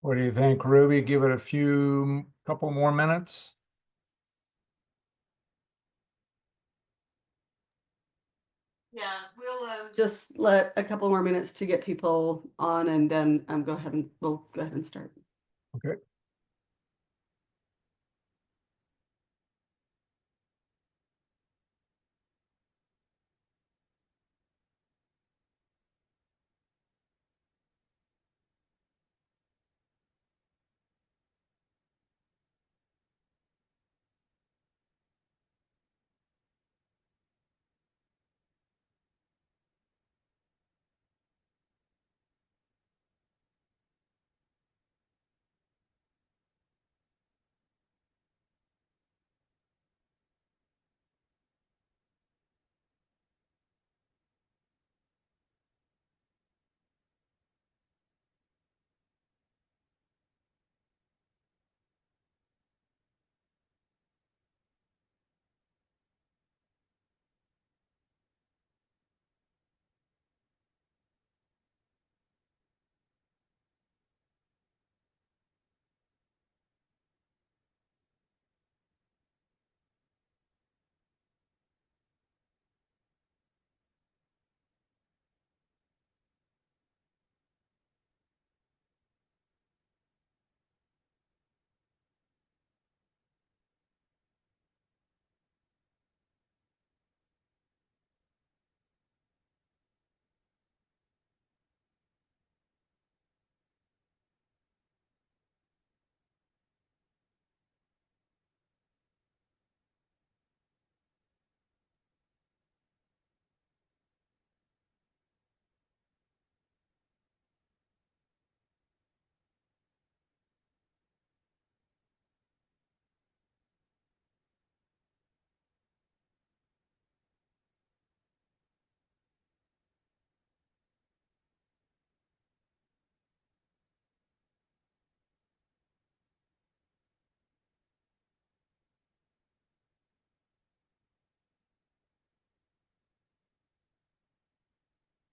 What do you think, Ruby? Give it a couple more minutes? Yeah, we'll just let a couple more minutes to get people on, and then we'll go ahead and start. Okay.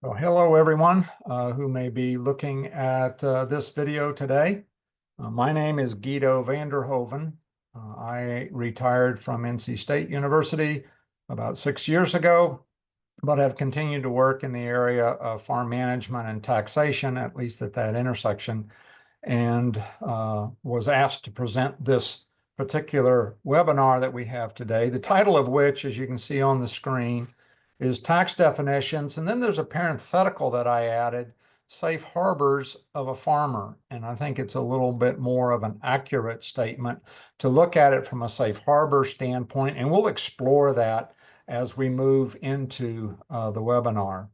Well, hello, everyone who may be looking at this video today. My name is Guido Vanderhoven. I retired from NC State University about 6 years ago, but have continued to work in the area of farm management and taxation, at least at that intersection, and was asked to present this particular webinar that we have today, the title of which, as you can see on the screen, is Tax Definitions. And then there's a parenthetical that I added, Safe Harbors of a Farmer. And I think it's a little bit more of an accurate statement to look at it from a safe harbor standpoint. And we'll explore that as we move into the webinar.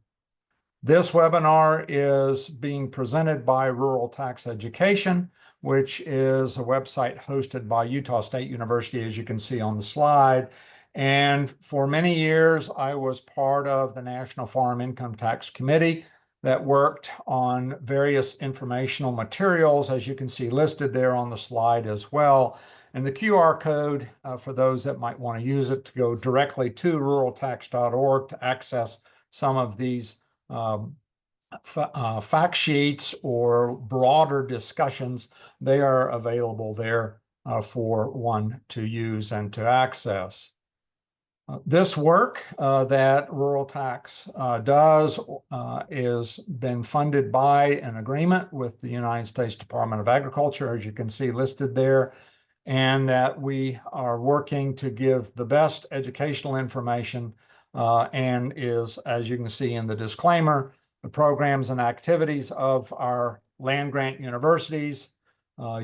This webinar is being presented by Rural Tax Education, which is a website hosted by Utah State University, as you can see on the slide. And for many years, I was part of the National Farm Income Tax Committee that worked on various informational materials, as you can see listed there on the slide as well. And the QR code for those that might want to use it to go directly to ruraltax.org to access some of these fact sheets or broader discussions, they are available there for one to use and to access. This work that Rural Tax does is been funded by an agreement with the United States Department of Agriculture, as you can see listed there, and that we are working to give the best educational information and is, as you can see in the disclaimer, the programs and activities of our land-grant universities,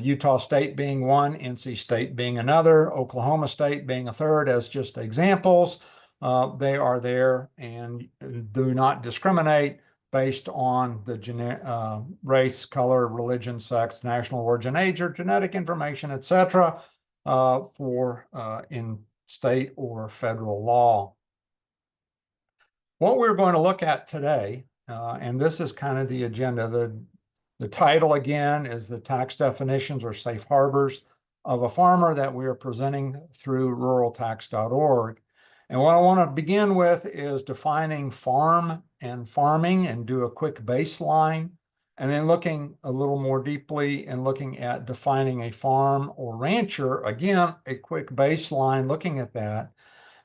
Utah State being one, NC State being another, Oklahoma State being a third, as just examples. They are there and do not discriminate based on the race, color, religion, sex, national origin, age, or genetic information, etc., for in state or federal law. What we're going to look at today, and this is kind of the agenda, the title again is the Tax Definitions or Safe Harbors of a Farmer that we are presenting through ruraltax.org. And what I want to begin with is defining farm and farming and do a quick baseline. and then looking a little more deeply and looking at defining a farm or rancher. Again, a quick baseline looking at that.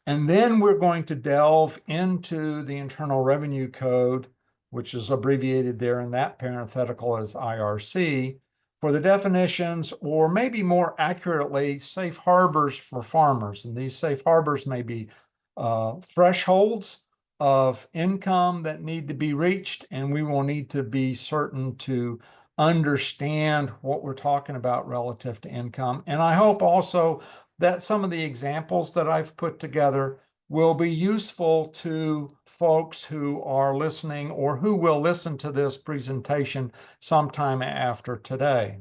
And then we're going to delve into the Internal Revenue Code, which is abbreviated there in that parenthetical as IRC, for the definitions, or maybe more accurately, safe harbors for farmers. And these safe harbors may be thresholds of income that need to be reached, and we will need to be certain to understand what we're talking about relative to income. And I hope also that some of the examples that I've put together will be useful to folks who are listening or who will listen to this presentation sometime after today.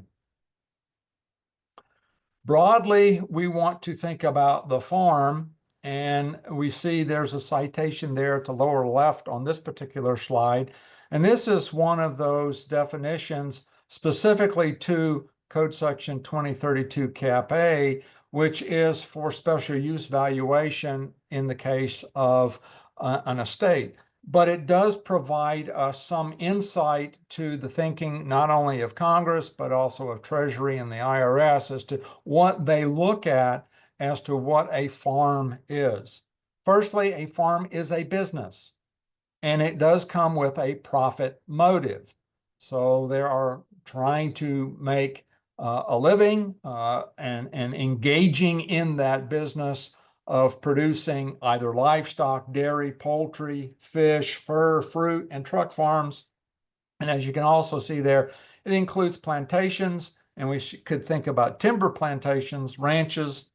Broadly, we want to think about the farm, and we see there's a citation there to lower left on this particular slide. And this is one of those definitions specifically to Code Section 2032 Cap A, which is for special use valuation in the case of an estate. But it does provide us some insight to the thinking not only of Congress, but also of Treasury and the IRS as to what they look at as to what a farm is. Firstly, a farm is a business, and it does come with a profit motive. So they are trying to make a living and engaging in that business of producing either livestock, dairy, poultry, fish, fur, fruit, and truck farms. And as you can also see there, it includes plantations, and we could think about timber plantations, ranches,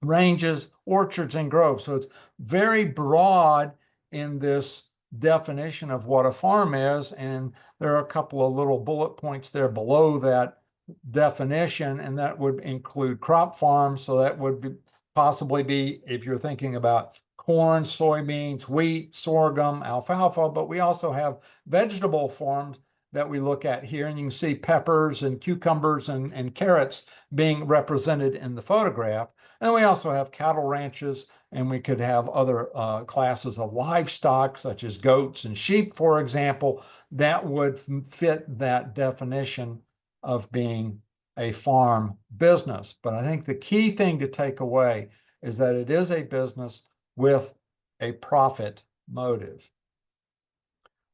ranges, orchards, and groves. So it's very broad in this definition of what a farm is. And there are a couple of little bullet points there below that definition, and that would include crop farms. So that would be possibly be if you're thinking about corn, soybeans, wheat, sorghum, alfalfa, but we also have vegetable farms that we look at here. And you can see peppers and cucumbers and carrots being represented in the photograph. And we also have cattle ranches, and we could have other classes of livestock, such as goats and sheep, for example, that would fit that definition of being a farm business. But I think the key thing to take away is that it is a business with a profit motive.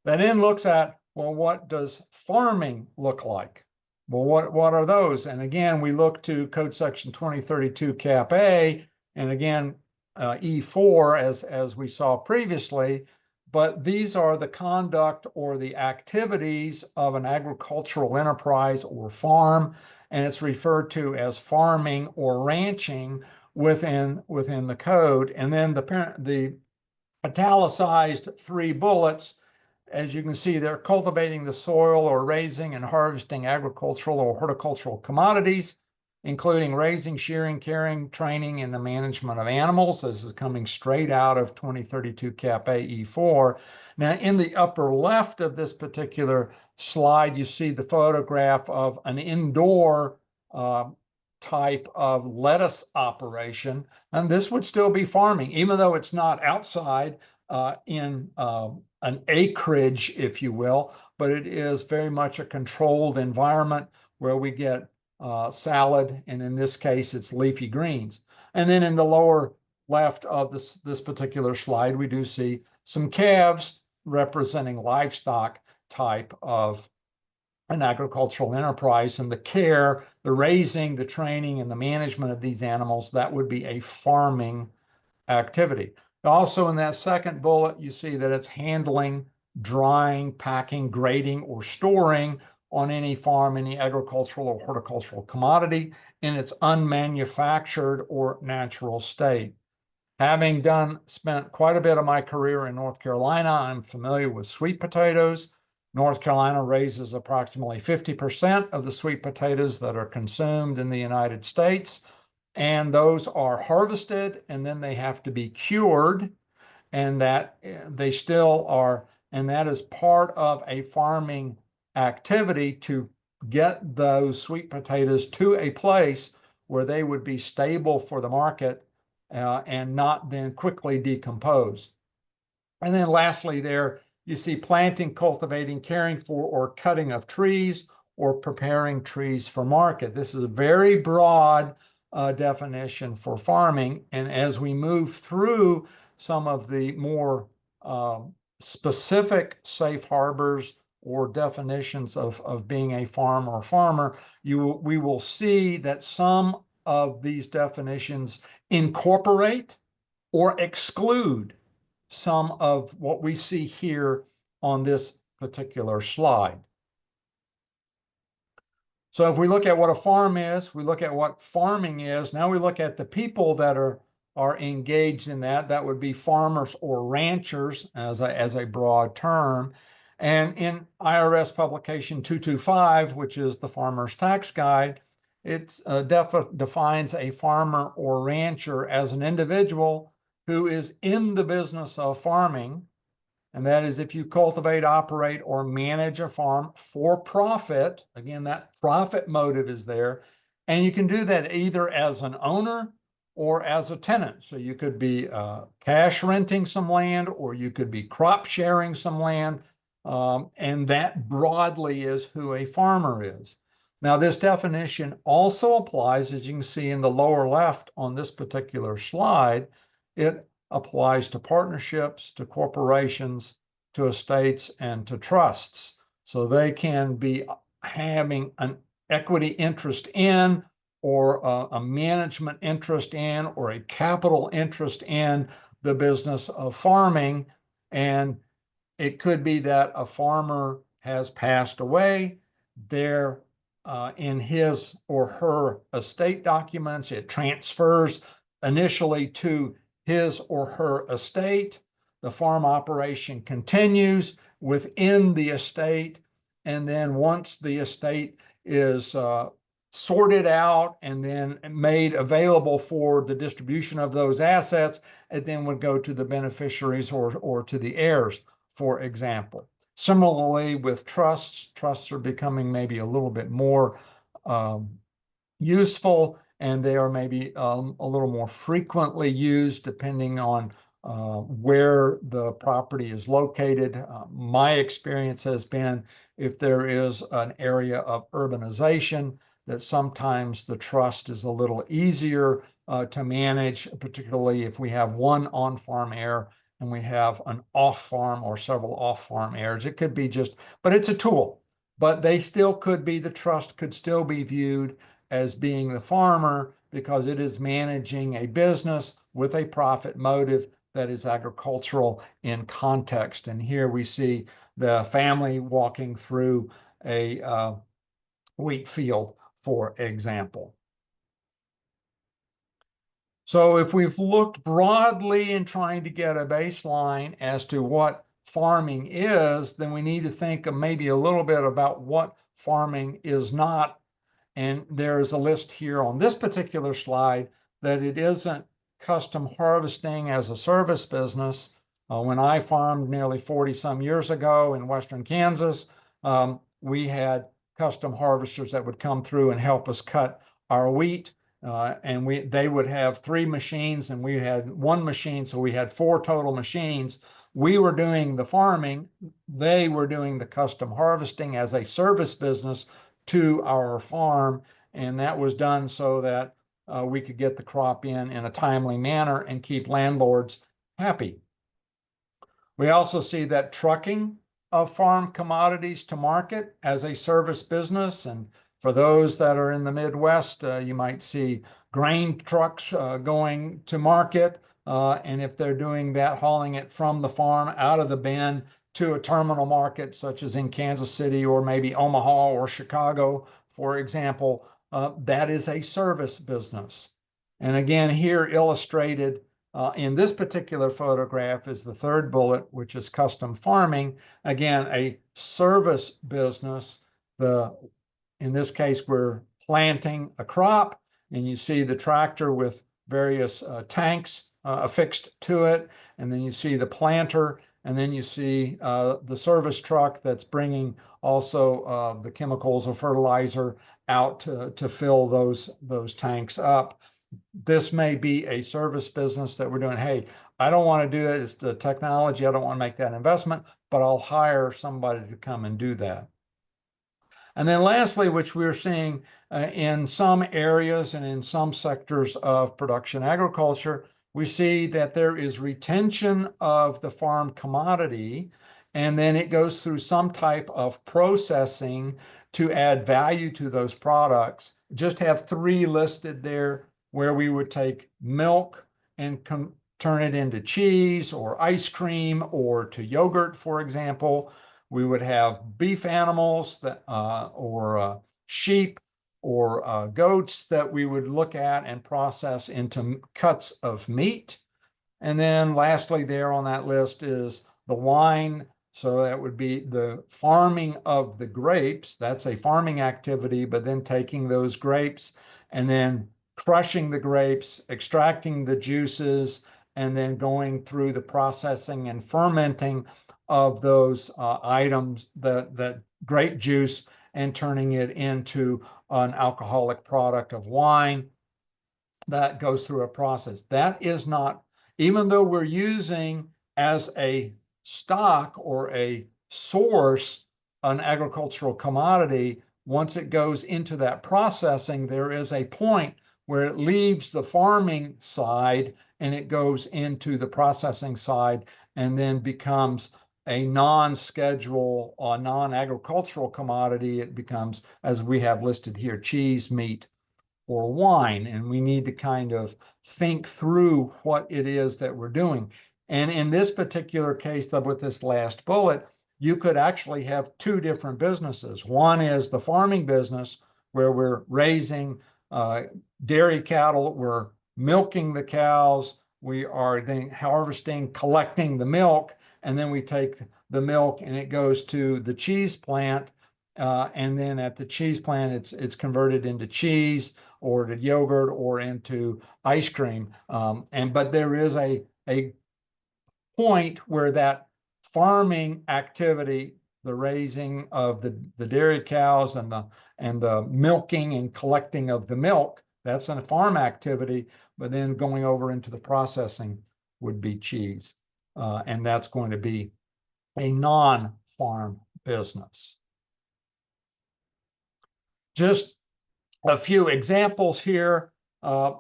That then looks at, well, what does farming look like? Well, what are those? And again, we look to Code Section 2032 Cap A, and again, E4 as we saw previously, but these are the conduct or the activities of an agricultural enterprise or farm, and it's referred to as farming or ranching within the code. And then the italicized 3 bullets, as you can see, they're cultivating the soil or raising and harvesting agricultural or horticultural commodities, including raising, shearing, caring, training, and the management of animals. This is coming straight out of 2032 Cap A E4. Now, in the upper left of this particular slide, you see the photograph of an indoor type of lettuce operation, and this would still be farming, even though it's not outside in an acreage, if you will, but it is very much a controlled environment where we get salad, and in this case, it's leafy greens. And then in the lower left of this particular slide, we do see some calves representing livestock type of an agricultural enterprise, and the care, the raising, the training, and the management of these animals, that would be a farming activity. Also in that second bullet, you see that it's handling, drying, packing, grading, or storing on any farm, any agricultural or horticultural commodity in its unmanufactured or natural state. Having spent quite a bit of my career in North Carolina, I'm familiar with sweet potatoes. North Carolina raises approximately 50% of the sweet potatoes that are consumed in the United States. And those are harvested, and then they have to be cured, and that they still are, and that is part of a farming activity to get those sweet potatoes to a place where they would be stable for the market and not then quickly decompose. And then lastly there, you see planting, cultivating, caring for, or cutting of trees, or preparing trees for market. This is a very broad definition for farming. And as we move through some of the more specific safe harbors or definitions of being a farmer or farmer, we will see that some of these definitions incorporate or exclude some of what we see here on this particular slide. So if we look at what a farm is, we look at what farming is, now we look at the people that are engaged in that. That would be farmers or ranchers as a broad term. And in IRS publication 225, which is the Farmer's Tax Guide, it defines a farmer or rancher as an individual who is in the business of farming. And that is if you cultivate, operate, or manage a farm for profit. Again, that profit motive is there. And you can do that either as an owner or as a tenant. So you could be cash renting some land, or you could be crop sharing some land. And that broadly is who a farmer is. Now, this definition also applies, as you can see in the lower left on this particular slide, it applies to partnerships, to corporations, to estates, and to trusts. So they can be having an equity interest in, or a management interest in, or a capital interest in the business of farming. And it could be that a farmer has passed away. There, in his or her estate documents, it transfers initially to his or her estate. The farm operation continues within the estate. And then once the estate is sorted out and then made available for the distribution of those assets, it then would go to the beneficiaries or to the heirs, for example. Similarly, with trusts are becoming maybe a little bit more useful, and they are maybe a little more frequently used depending on where the property is located. My experience has been if there is an area of urbanization, that sometimes the trust is a little easier to manage, particularly if we have one on-farm heir and we have an off-farm or several off-farm heirs. It could be just, but it's a tool. But they still could be, the trust could still be viewed as being the farmer because it is managing a business with a profit motive that is agricultural in context. And here we see the family walking through a wheat field, for example. So if we've looked broadly in trying to get a baseline as to what farming is, then we need to think of maybe a little bit about what farming is not. And there's a list here on this particular slide that it isn't custom harvesting as a service business. When I farmed nearly 40 some years ago in Western Kansas, we had custom harvesters that would come through and help us cut our wheat. And they would have 3 machines and we had 1 machine. So we had 4 total machines. We were doing the farming. They were doing the custom harvesting as a service business to our farm. And that was done so that we could get the crop in a timely manner and keep landlords happy. We also see that trucking of farm commodities to market as a service business. And for those that are in the Midwest, you might see grain trucks going to market. And if they're doing that, hauling it from the farm out of the bin to a terminal market, such as in Kansas City or maybe Omaha or Chicago, for example, that is a service business. And again, here illustrated in this particular photograph is the 3rd bullet, which is custom farming. Again, a service business. In this case, we're planting a crop, and you see the tractor with various tanks affixed to it, and then you see the planter, and then you see the service truck that's bringing also the chemicals or fertilizer out to fill those tanks up. This may be a service business that we're doing. Hey, I don't want to do it. It's the technology. I don't want to make that investment, but I'll hire somebody to come and do that. And then lastly, which we're seeing in some areas and in some sectors of production agriculture, we see that there is retention of the farm commodity, and then it goes through some type of processing to add value to those products. Just have three listed there where we would take milk and turn it into cheese or ice cream or to yogurt, for example. We would have beef animals that, or sheep or goats that we would look at and process into cuts of meat. And then lastly, there on that list is the wine. So that would be the farming of the grapes. That's a farming activity, but then taking those grapes and then crushing the grapes, extracting the juices, and then going through the processing and fermenting of those items, that grape juice, and turning it into an alcoholic product of wine that goes through a process. That is not, even though we're using as a stock or a source an agricultural commodity, once it goes into that processing, there is a point where it leaves the farming side and it goes into the processing side and then becomes a non-schedule or non-agricultural commodity. It becomes, as we have listed here, cheese, meat, or wine. And we need to kind of think through what it is that we're doing. And in this particular case, with this last bullet, you could actually have two different businesses. One is the farming business, where we're raising dairy cattle, we're milking the cows, we are then harvesting, collecting the milk, and then we take the milk and it goes to the cheese plant. And then at the cheese plant, it's converted into cheese or to yogurt or into ice cream. But there is a point where that farming activity, the raising of the dairy cows and the milking and collecting of the milk, that's a farm activity. But then going over into the processing would be cheese, and that's going to be a non-farm business. Just a few examples here.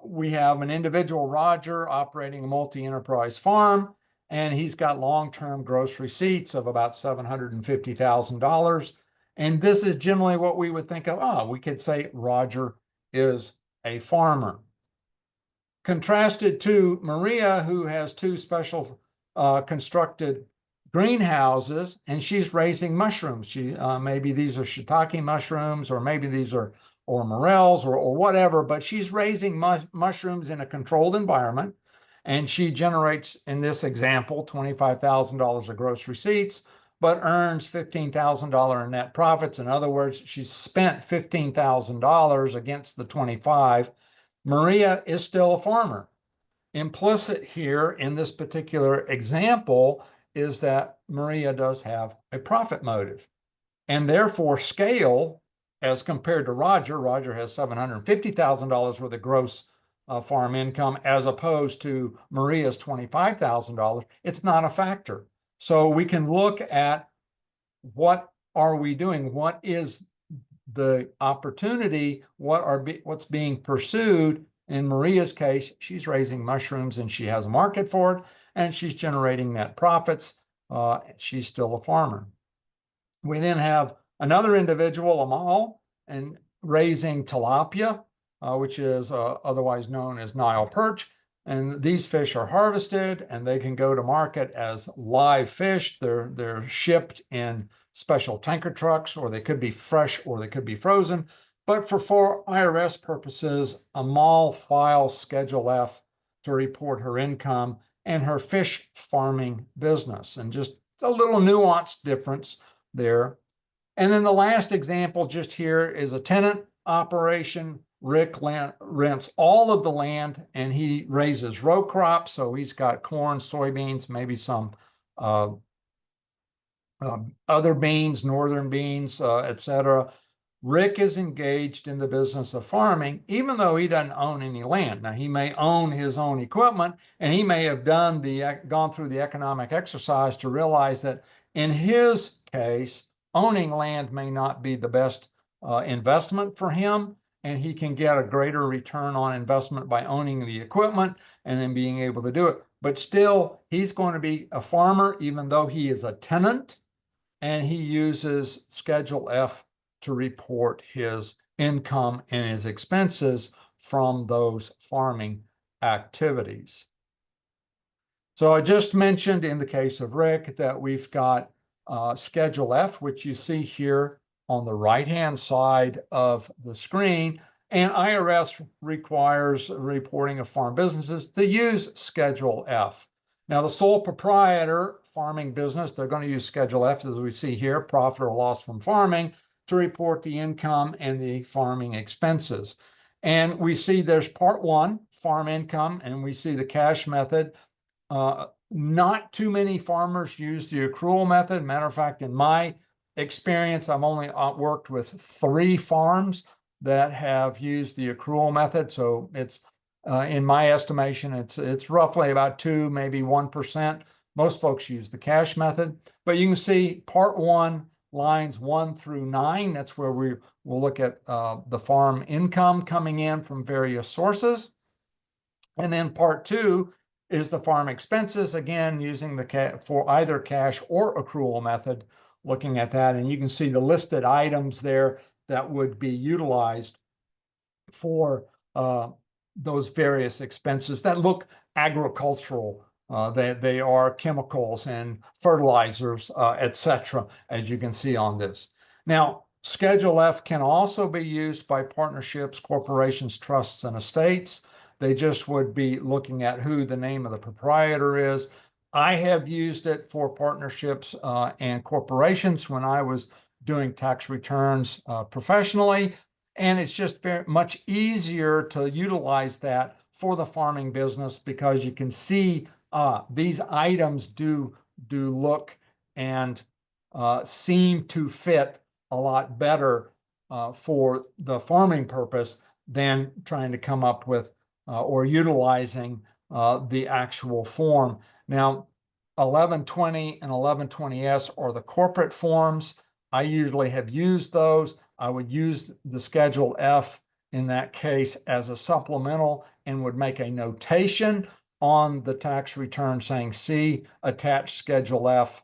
We have an individual, Roger, operating a multi-enterprise farm, and he's got long-term gross receipts of about $750,000. And this is generally what we would think of. We could say Roger is a farmer. Contrasted to Maria, who has two special constructed greenhouses, and she's raising mushrooms. She maybe these are shiitake mushrooms, or maybe these are morels or whatever, but she's raising mushrooms in a controlled environment, and she generates, in this example, $25,000 of gross receipts, but earns $15,000 in net profits. In other words, she's spent $15,000 against the 25. Maria is still a farmer. Implicit here in this particular example is that Maria does have a profit motive, and therefore scale as compared to Roger. Roger has $750,000 worth of gross farm income, as opposed to Maria's $25,000. It's not a factor. So we can look at what are we doing? What is the opportunity? What's being pursued? In Maria's case, she's raising mushrooms and she has a market for it, and she's generating net profits. She's still a farmer. We then have another individual, Amal, and raising tilapia, which is otherwise known as Nile perch. And these fish are harvested and they can go to market as live fish. They're shipped in special tanker trucks, or they could be fresh or they could be frozen. But for IRS purposes, Amal files Schedule F to report her income and her fish farming business, and just a little nuanced difference there. And then the last example just here is a tenant operation. Rick rents all of the land and he raises row crops. So he's got corn, soybeans, maybe some other beans, northern beans, etc. Rick is engaged in the business of farming, even though he doesn't own any land. Now, he may own his own equipment, and he may have gone through the economic exercise to realize that In his case, owning land may not be the best investment for him, and he can get a greater return on investment by owning the equipment and then being able to do it. But still, he's going to be a farmer, even though he is a tenant, and he uses Schedule F to report his income and his expenses from those farming activities. So I just mentioned in the case of Rick that we've got Schedule F, which you see here on the right-hand side of the screen, and IRS requires reporting of farm businesses to use Schedule F. Now, the sole proprietor farming business, they're going to use Schedule F, as we see here, profit or loss from farming, to report the income and the farming expenses. And we see there's part one, farm income, and we see the cash method. Not too many farmers use the accrual method. Matter of fact, in my experience, I've only worked with 3 farms that have used the accrual method. So it's, in my estimation, it's roughly about 2, maybe 1%. Most folks use the cash method. But you can see part 1, lines 1 through 9. That's where we will look at the farm income coming in from various sources. And then part 2 is the farm expenses, again, using the for either cash or accrual method, looking at that. And you can see the listed items there that would be utilized for those various expenses that look agricultural. They are chemicals and fertilizers, etc., as you can see on this. Now, Schedule F can also be used by partnerships, corporations, trusts, and estates. They just would be looking at who the name of the proprietor is. I have used it for partnerships and corporations when I was doing tax returns professionally. And it's just very much easier to utilize that for the farming business because you can see these items do look and seem to fit a lot better for the farming purpose than trying to come up with or utilizing the actual form. Now, 1120 and 1120S are the corporate forms. I usually have used those. I would use the Schedule F in that case as a supplemental and would make a notation on the tax return saying, see, attached Schedule F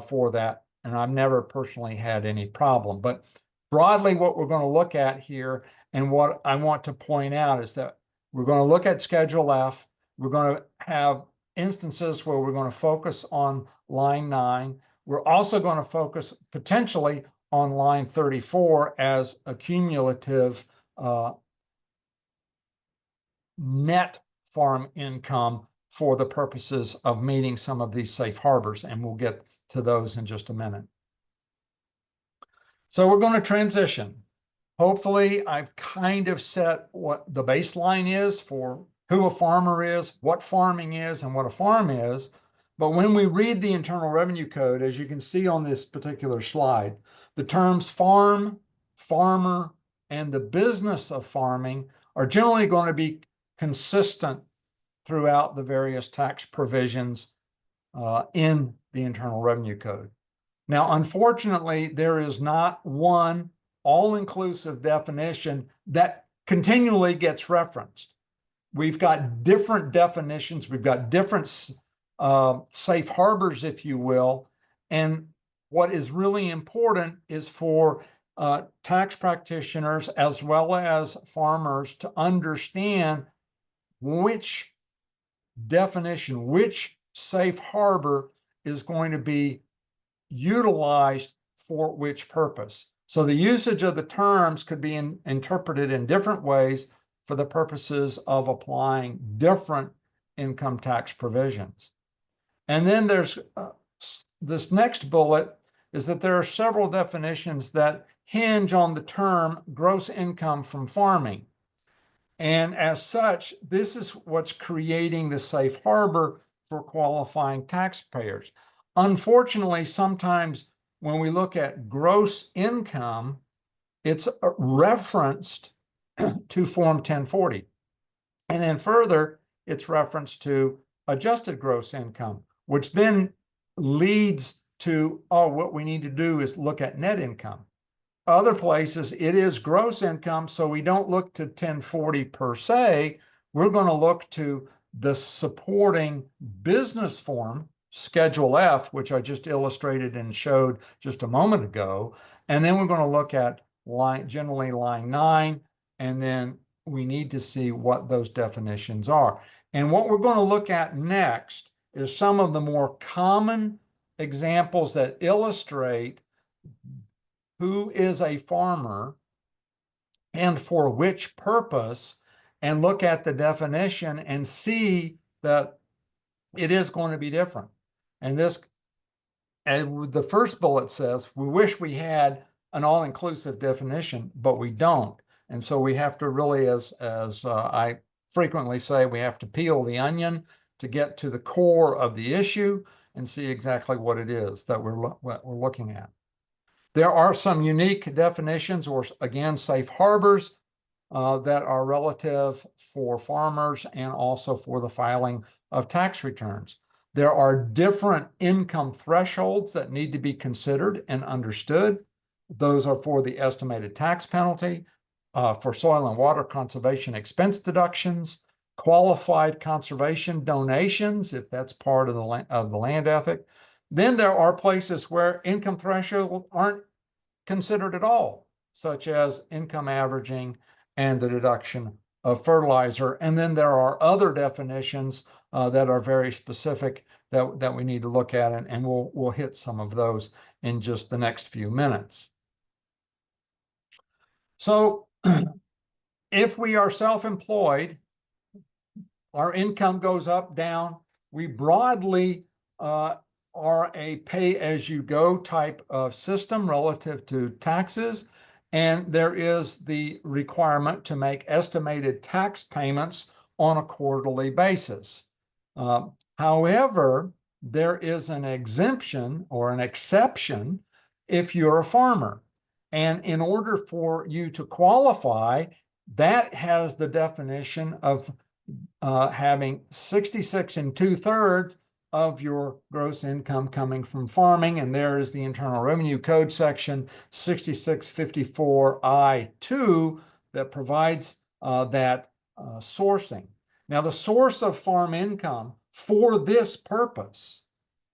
for that. And I've never personally had any problem. But broadly, what we're going to look at here and what I want to point out is that we're going to look at Schedule F. We're going to have instances where we're going to focus on line 9. We're also going to focus potentially on line 34 as a cumulative net farm income for the purposes of meeting some of these safe harbors, and we'll get to those in just a minute. So we're going to transition. Hopefully, I've kind of set what the baseline is for who a farmer is, what farming is, and what a farm is. But when we read the Internal Revenue Code, as you can see on this particular slide, the terms farm, farmer, and the business of farming are generally going to be consistent throughout the various tax provisions in the Internal Revenue Code. Now, unfortunately, there is not one all-inclusive definition that continually gets referenced. We've got different definitions. We've got different safe harbors, if you will. And what is really important is for tax practitioners as well as farmers to understand which definition, which safe harbor is going to be utilized for which purpose. So the usage of the terms could be interpreted in different ways for the purposes of applying different income tax provisions. And then there's this next bullet is that there are several definitions that hinge on the term gross income from farming. And as such, this is what's creating the safe harbor for qualifying taxpayers. Unfortunately, sometimes when we look at gross income, it's referenced to Form 1040. And then further, it's referenced to adjusted gross income, which then leads to, oh, what we need to do is look at net income. Other places, it is gross income, so we don't look to 1040 per se. We're going to look to the supporting business form, Schedule F, which I just illustrated and showed just a moment ago. And then we're going to look at generally line 9, and then we need to see what those definitions are. And what we're going to look at next is some of the more common examples that illustrate who is a farmer and for which purpose, and look at the definition and see that it is going to be different. And the first bullet says, we wish we had an all-inclusive definition, but we don't. And so we have to really, as I frequently say, we have to peel the onion to get to the core of the issue and see exactly what it is that we're looking at. There are some unique definitions, or again, safe harbors, that are relative for farmers and also for the filing of tax returns. There are different income thresholds that need to be considered and understood. Those are for the estimated tax penalty, for soil and water conservation expense deductions, qualified conservation donations, if that's part of the land ethic. Then there are places where income thresholds aren't considered at all, such as income averaging and the deduction of fertilizer. And then there are other definitions that are very specific that we need to look at, and we'll hit some of those in just the next few minutes. So if we are self-employed, our income goes up, down. We broadly are a pay-as-you-go type of system relative to taxes. And there is the requirement to make estimated tax payments on a quarterly basis. However, there is an exemption or an exception if you're a farmer. And in order for you to qualify, that has the definition of having 66 2/3 of your gross income coming from farming. And there is the Internal Revenue Code section 6654I2 that provides that sourcing. Now, the source of farm income for this purpose,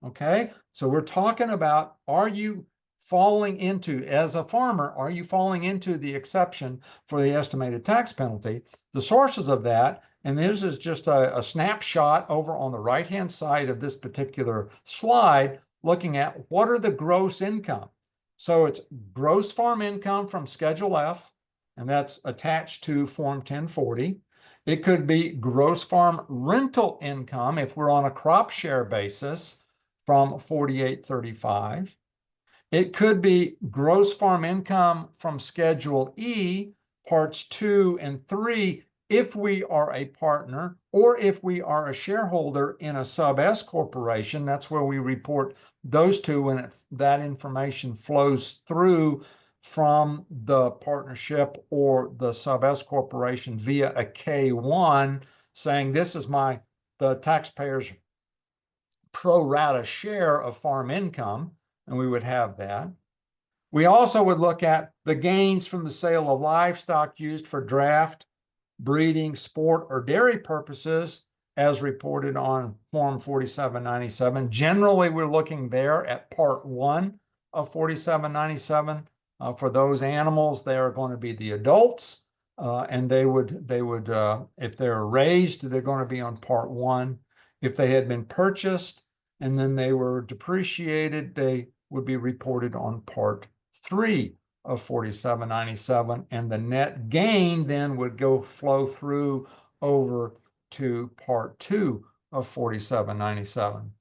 okay? So we're talking about, are you falling into, as a farmer, are you falling into the exception for the estimated tax penalty? The sources of that, and this is just a snapshot over on the right-hand side of this particular slide, looking at what are the gross income. So it's gross farm income from Schedule F, and that's attached to Form 1040. It could be gross farm rental income if we're on a crop share basis from 4835. It could be gross farm income from Schedule E, Parts 2 and 3, if we are a partner, or if we are a shareholder in a sub-S corporation. That's where we report those two when that information flows through from the partnership or the sub-S corporation via a K1, saying this is the taxpayer's pro rata share of farm income, and we would have that. We also would look at the gains from the sale of livestock used for draft, breeding, sport, or dairy purposes, as reported on Form 4797. Generally, we're looking there at Part 1 of 4797. For those animals, they are going to be the adults, and they would, if they're raised, they're going to be on Part 1. If they had been purchased and then they were depreciated, they would be reported on Part 3 of 4797, and the net gain then would flow through over to Part 2 of 4797.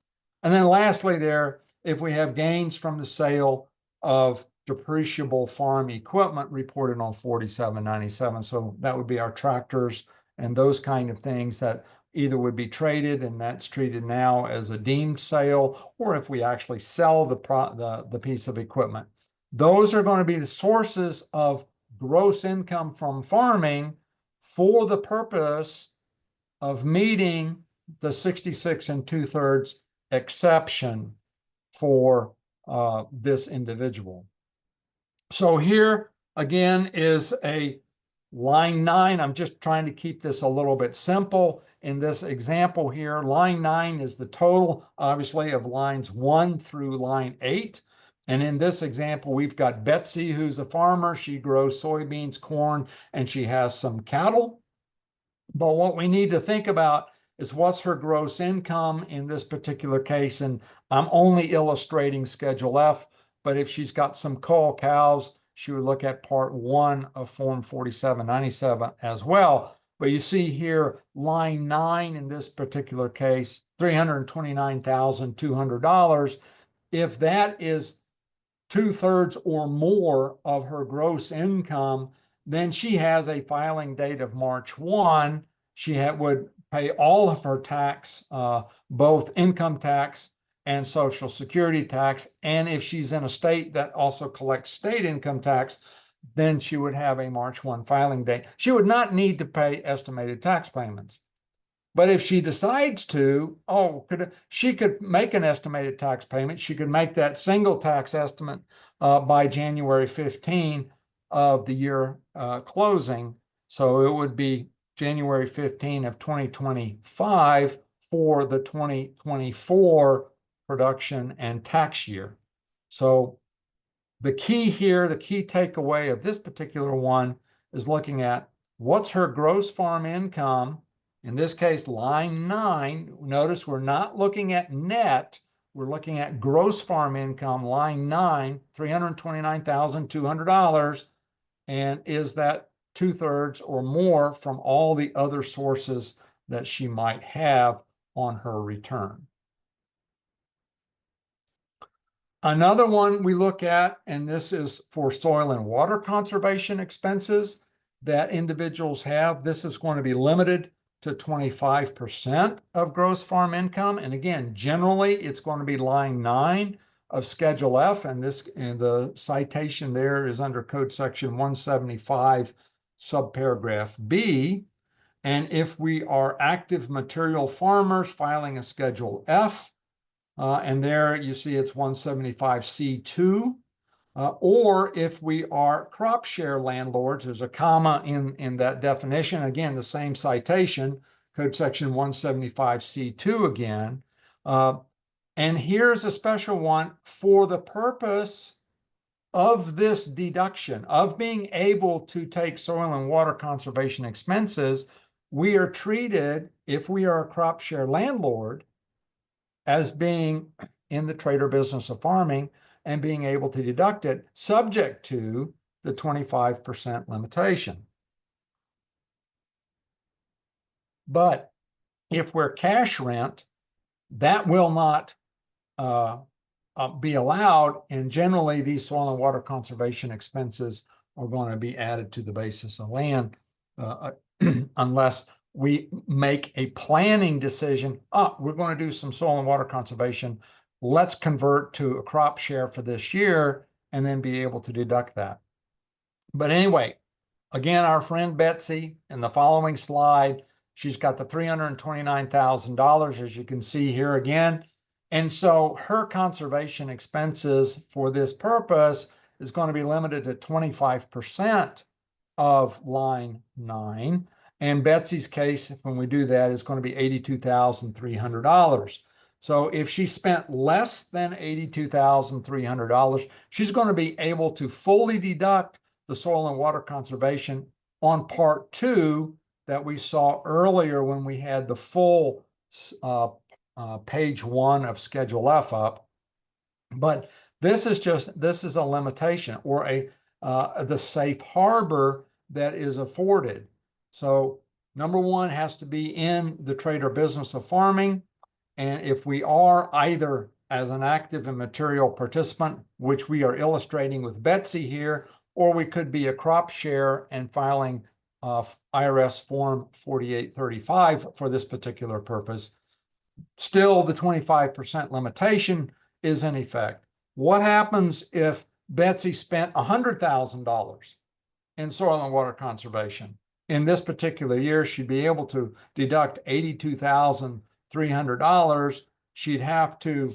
And then lastly there, if we have gains from the sale of depreciable farm equipment, reported on 4797. So that would be our tractors and those kind of things that either would be traded, and that's treated now as a deemed sale, or if we actually sell the piece of equipment. Those are going to be the sources of gross income from farming for the purpose of meeting the 66 2/3 exception for this individual. So here again is a line 9. I'm just trying to keep this a little bit simple. In this example here, line 9 is the total, obviously, of lines 1 through line 8. And in this example, we've got Betsy, who's a farmer. She grows soybeans, corn, and she has some cattle. But what we need to think about is what's her gross income in this particular case. And I'm only illustrating Schedule F, but if she's got some cull cows, she would look at Part 1 of Form 4797 as well. But you see here, line 9 in this particular case, $329,200. If that is 2/3 or more of her gross income, then she has a filing date of March 1. She would pay all of her tax, both income tax and Social Security tax. And if she's in a state that also collects state income tax, then she would have a March 1 filing date. She would not need to pay estimated tax payments. But if she decides to, she could make an estimated tax payment. She could make that single tax estimate by January 15 of the year closing. So it would be January 15 of 2025 for the 2024 production and tax year. So the key here, the key takeaway of this particular one is looking at what's her gross farm income. In this case, line 9, notice we're not looking at net, we're looking at gross farm income, line 9, $329,200. And is that 2/3 or more from all the other sources that she might have on her return? Another one we look at, and this is for soil and water conservation expenses that individuals have. This is going to be limited to 25% of gross farm income. And again, generally, it's going to be line 9 of Schedule F, and the citation there is under Code Section 175, subparagraph B. And if we are active material farmers filing a Schedule F, and there you see it's 175C2, or if we are crop share landlords, there's a comma in that definition. Again, the same citation, Code Section 175C2 again. And here's a special one for the purpose of this deduction, of being able to take soil and water conservation expenses. We are treated, if we are a crop share landlord, as being in the trade or business of farming and being able to deduct it, subject to the 25% limitation. But if we're cash rent, that will not be allowed, and generally these soil and water conservation expenses are going to be added to the basis of land unless we make a planning decision. We're going to do some soil and water conservation. Let's convert to a crop share for this year and then be able to deduct that. But anyway, again, our friend Betsy in the following slide, she's got the $329,000, as you can see here again. And so her conservation expenses for this purpose is going to be limited to 25% of line 9. And Betsy's case, when we do that, is going to be $82,300. So if she spent less than $82,300, she's going to be able to fully deduct the soil and water conservation on Part 2 that we saw earlier when we had the full page 1 of Schedule F up. But this is a limitation, or the safe harbor that is afforded. So number 1 has to be in the trade or business of farming. And if we are either as an active and material participant, which we are illustrating with Betsy here, or we could be a crop share and filing IRS Form 4835 for this particular purpose, still the 25% limitation is in effect. What happens if Betsy spent $100,000 in soil and water conservation? In this particular year, she'd be able to deduct $82,300. She'd have to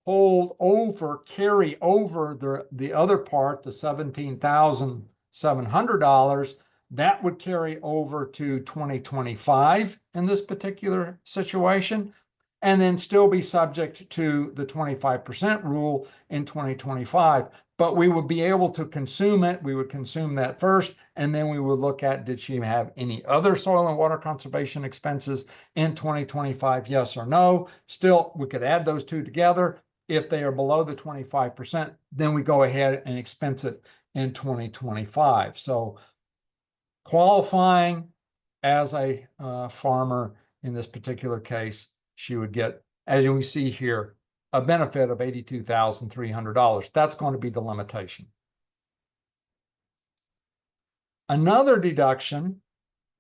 carry over the other part, the $17,700, that would carry over to 2025 in this particular situation, and then still be subject to the 25% rule in 2025. But we would be able to consume it. We would consume that first, and then we would look at, did she have any other soil and water conservation expenses in 2025? Yes or no. Still, we could add those two together. If they are below the 25%, then we go ahead and expense it in 2025. So qualifying as a farmer in this particular case, she would get, as we see here, a benefit of $82,300. That's going to be the limitation. Another deduction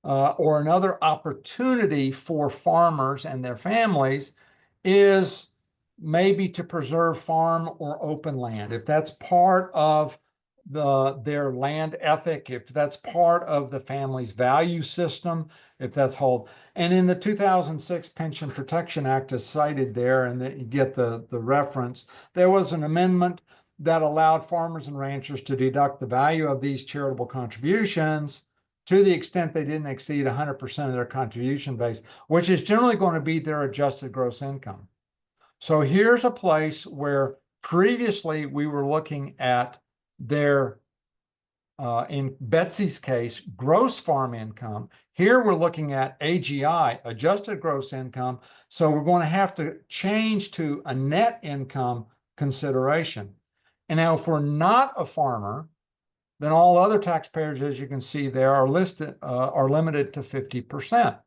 or another opportunity for farmers and their families is maybe to preserve farm or open land. If that's part of their land ethic, if that's part of the family's value system, if that's whole. And in the 2006 Pension Protection Act is cited there, and that you get the reference, there was an amendment that allowed farmers and ranchers to deduct the value of these charitable contributions to the extent they didn't exceed 100% of their contribution base, which is generally going to be their adjusted gross income. So here's a place where previously we were looking at their, in Betsy's case, gross farm income. Here we're looking at AGI, adjusted gross income. So we're going to have to change to a net income consideration. And now if we're not a farmer, then all other taxpayers, as you can see there, are limited to 50%.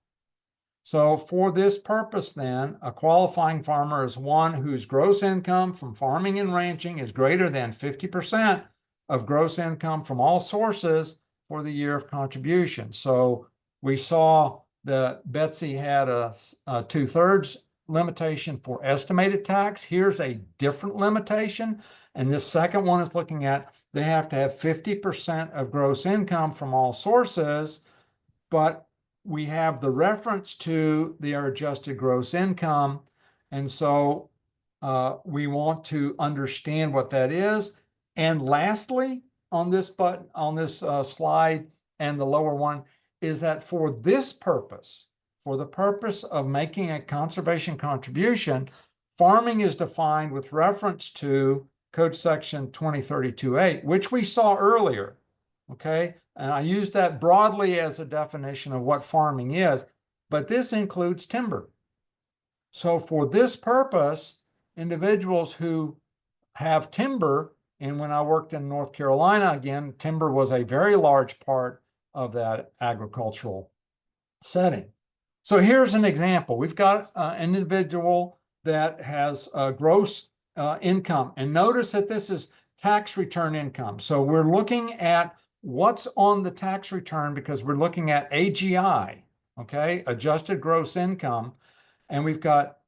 So for this purpose, then, a qualifying farmer is one whose gross income from farming and ranching is greater than 50% of gross income from all sources for the year of contribution. So we saw that Betsy had a 2/3 limitation for estimated tax. Here's a different limitation. And this second one is looking at, they have to have 50% of gross income from all sources, but we have the reference to their adjusted gross income. And so we want to understand what that is. And lastly, on this slide and the lower one, is that for this purpose, for the purpose of making a conservation contribution, farming is defined with reference to Code Section 2032-8, which we saw earlier, okay? And I use that broadly as a definition of what farming is, but this includes timber. So for this purpose, individuals who have timber, and when I worked in North Carolina, again, timber was a very large part of that agricultural setting. So here's an example. We've got an individual that has gross income, and notice that this is tax return income. So we're looking at what's on the tax return because we're looking at AGI, okay, adjusted gross income, and we've got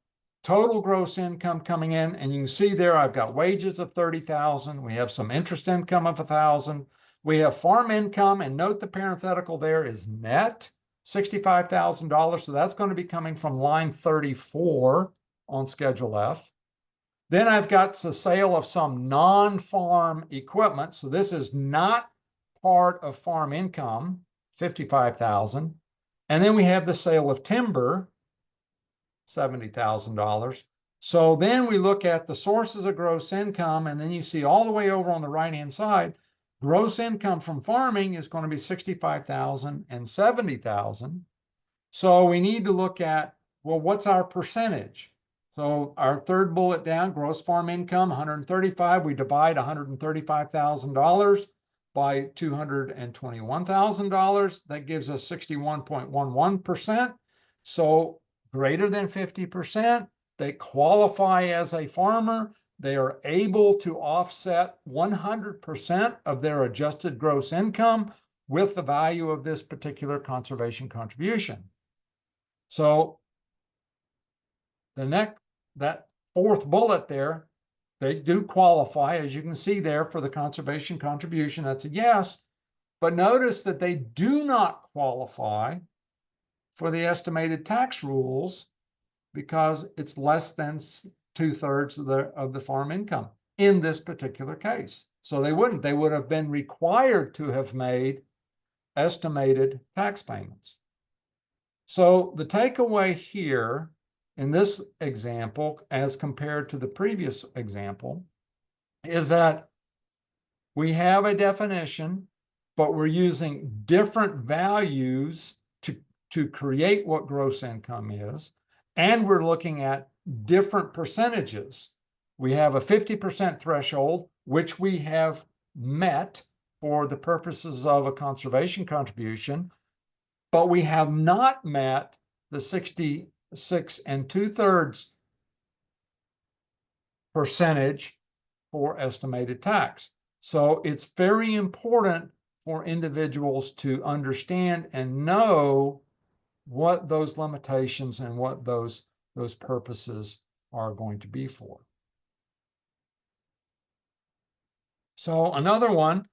total gross income coming in, and you can see there I've got wages of 30,000. We have some interest income of 1,000. We have farm income, and note the parenthetical there is net $65,000. So that's going to be coming from line 34 on Schedule F. Then I've got the sale of some non-farm equipment. So this is not part of farm income, 55,000. And then we have the sale of timber, $70,000. So then we look at the sources of gross income, and then you see all the way over on the right-hand side, gross income from farming is going to be 65,000 and 70,000. So we need to look at, well, what's our percentage? So our third bullet down, gross farm income, 135, we divide $135,000 by $221,000. That gives us 61.11%. So greater than 50%, they qualify as a farmer. They are able to offset 100% of their adjusted gross income with the value of this particular conservation contribution. So that fourth bullet there, they do qualify, as you can see there, for the conservation contribution. That's a yes. But notice that they do not qualify for the estimated tax rules because it's less than 2/3 of the farm income in this particular case. So they would have been required to have made estimated tax payments. So the takeaway here in this example, as compared to the previous example, is that we have a definition, but we're using different values to create what gross income is, and we're looking at different percentages. We have a 50% threshold, which we have met for the purposes of a conservation contribution, but we have not met the 66 2/3% for estimated tax. So it's very important for individuals to understand and know what those limitations and what those purposes are going to be for. So another one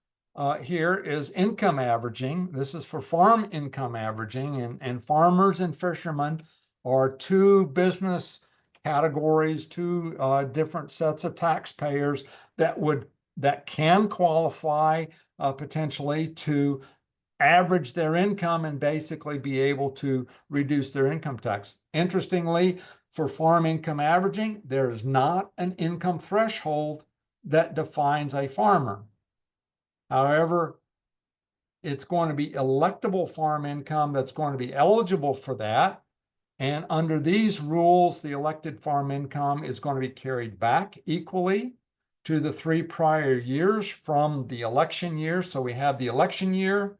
here is income averaging. This is for farm income averaging, and farmers and fishermen are two business categories, two different sets of taxpayers that can qualify potentially to average their income and basically be able to reduce their income tax. Interestingly, for farm income averaging, there is not an income threshold that defines a farmer. However, it's going to be electable farm income that's going to be eligible for that. And under these rules, the elected farm income is going to be carried back equally to the 3 prior years from the election year. So we have the election year,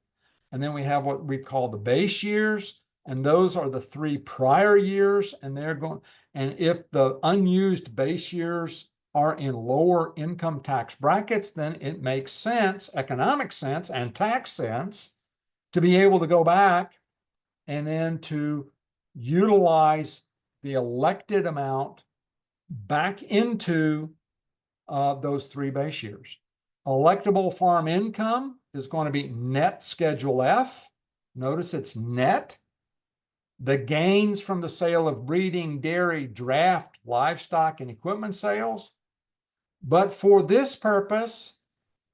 and then we have what we call the base years, and those are the 3 prior years, and if the unused base years are in lower income tax brackets, then it makes sense, economic sense and tax sense, to be able to go back and then to utilize the elected amount back into those 3 base years. Electable farm income is going to be net Schedule F. Notice it's net. The gains from the sale of breeding, dairy, draft, livestock, and equipment sales. But for this purpose,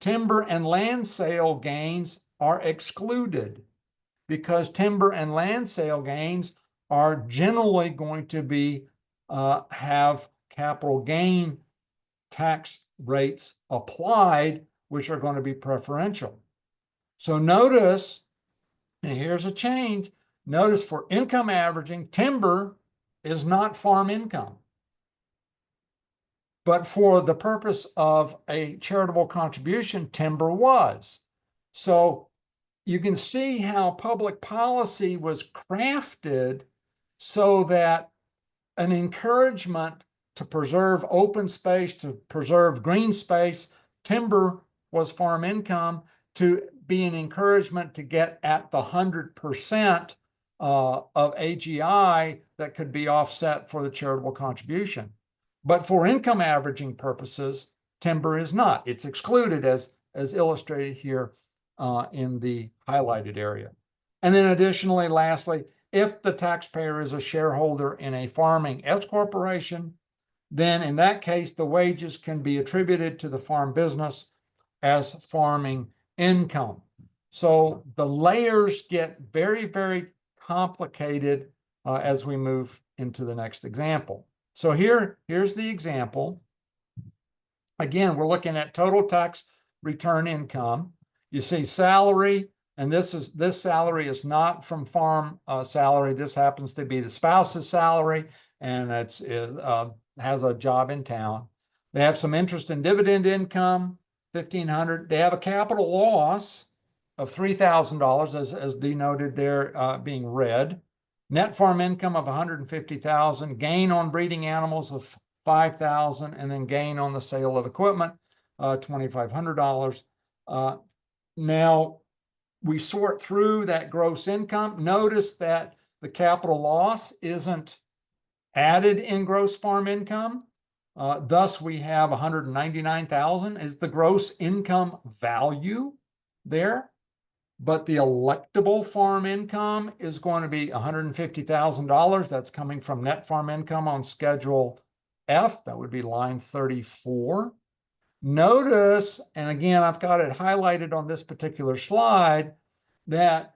timber and land sale gains are excluded because timber and land sale gains are generally going to be have capital gain tax rates applied, which are going to be preferential. So notice, and here's a change, notice for income averaging, timber is not farm income. But for the purpose of a charitable contribution, timber was. So you can see how public policy was crafted so that an encouragement to preserve open space, to preserve green space, timber was farm income, to be an encouragement to get at the 100% of AGI that could be offset for the charitable contribution. But for income averaging purposes, timber is not. It's excluded as illustrated here in the highlighted area. And then additionally, lastly, if the taxpayer is a shareholder in a farming S corporation, then in that case, the wages can be attributed to the farm business as farming income. So the layers get very, very complicated as we move into the next example. So here's the example. Again, we're looking at total tax return income. You see salary, and this salary is not from farm salary. This happens to be the spouse's salary, and it has a job in town. They have some interest and dividend income, $1,500. They have a capital loss of $3,000, as denoted there, being red. Net farm income of $150,000, gain on breeding animals of $5,000, and then gain on the sale of equipment, $2,500. Now we sort through that gross income. Notice that the capital loss isn't added in gross farm income. Thus, we have $199,000 is the gross income value there. But the electable farm income is going to be $150,000. That's coming from net farm income on Schedule F, that would be line 34. Notice, and again, I've got it highlighted on this particular slide, that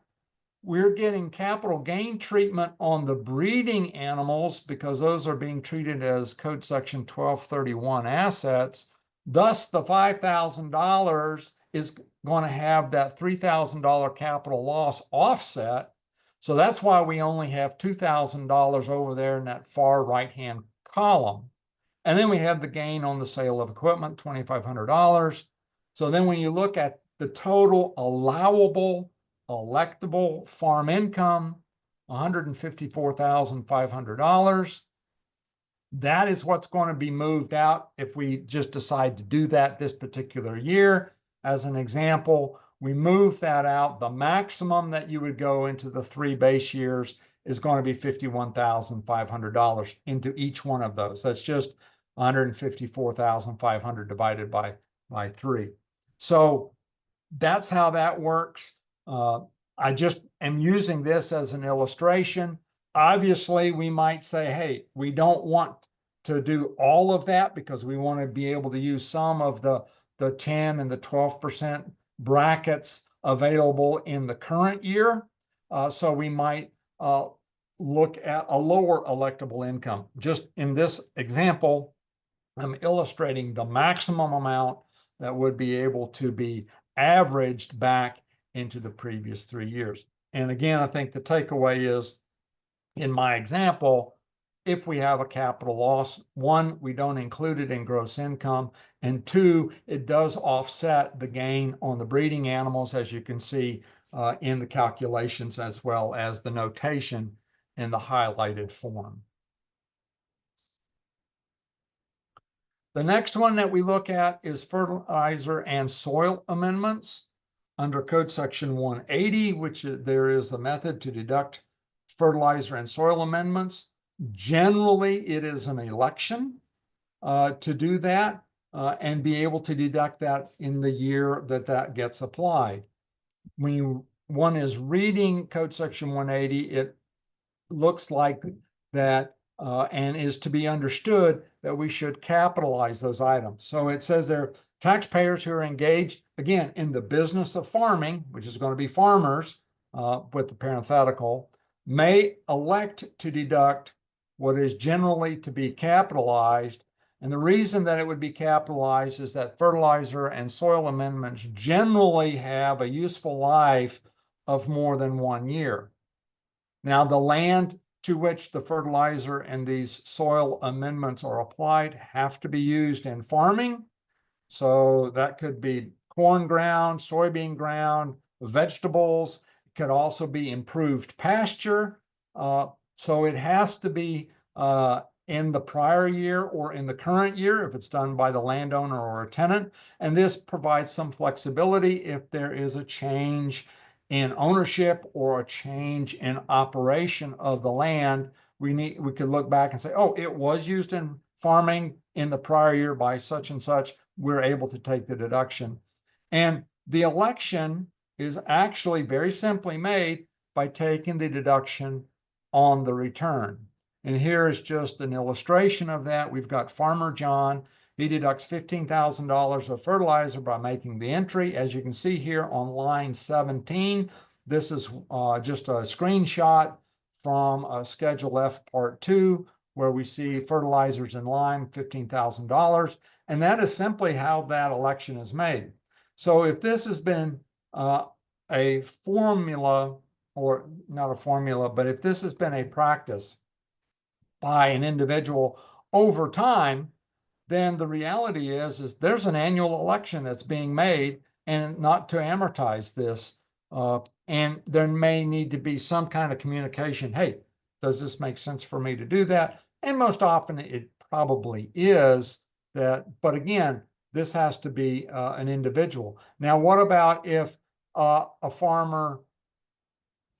we're getting capital gain treatment on the breeding animals because those are being treated as Code Section 1231 assets. Thus, the $5,000 is going to have that $3,000 capital loss offset. So that's why we only have $2,000 over there in that far right-hand column. And then we have the gain on the sale of equipment, $2,500. So then when you look at the total allowable electable farm income, $154,500. That is what's going to be moved out if we just decide to do that this particular year. As an example, we move that out. The maximum that you would go into the 3 base years is going to be $51,500 into each one of those. That's just 154,500 divided by 3. So that's how that works. I just am using this as an illustration. Obviously, we might say, hey, we don't want to do all of that because we want to be able to use some of the 10 and the 12% brackets available in the current year. So we might look at a lower electable income. Just in this example, I'm illustrating the maximum amount that would be able to be averaged back into the previous 3 years. And again, I think the takeaway is, in my example, if we have a capital loss, 1, we don't include it in gross income, and 2, it does offset the gain on the breeding animals, as you can see in the calculations, as well as the notation in the highlighted form. The next one that we look at is fertilizer and soil amendments. Under Code Section 180, which there is a method to deduct fertilizer and soil amendments. Generally, it is an election to do that and be able to deduct that in the year that that gets applied. When one is reading Code Section 180, it looks like that and is to be understood that we should capitalize those items. So it says there, taxpayers who are engaged, again, in the business of farming, which is going to be farmers with the parenthetical, may elect to deduct what is generally to be capitalized. And the reason that it would be capitalized is that fertilizer and soil amendments generally have a useful life of more than 1 year. Now, the land to which the fertilizer and these soil amendments are applied have to be used in farming. So that could be corn ground, soybean ground, vegetables. It could also be improved pasture. So it has to be in the prior year or in the current year if it's done by the landowner or a tenant. And this provides some flexibility if there is a change in ownership or a change in operation of the land. We could look back and say, oh, it was used in farming in the prior year by such and such. We're able to take the deduction. And the election is actually very simply made by taking the deduction on the return. And here is just an illustration of that. We've got Farmer John. He deducts $15,000 of fertilizer by making the entry. As you can see here on line 17, this is just a screenshot from Schedule F Part 2, where we see fertilizers in line, $15,000. And that is simply how that election is made. So if this has been a formula, or not a formula, but if this has been a practice by an individual over time, then the reality is there's an annual election that's being made, and not to amortize this. And there may need to be some kind of communication. Hey, does this make sense for me to do that? And most often it probably is that, but again, this has to be an individual. Now, what about if a farmer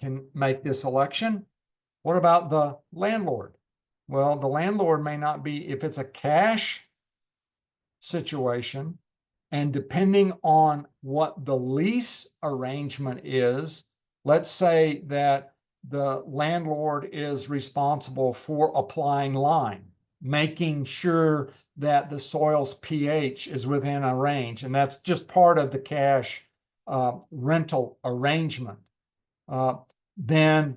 can make this election? What about the landlord? Well, the landlord may not be, if it's a cash situation, and depending on what the lease arrangement is, let's say that the landlord is responsible for applying lime. making sure that the soil's pH is within a range, and that's just part of the cash rental arrangement. Then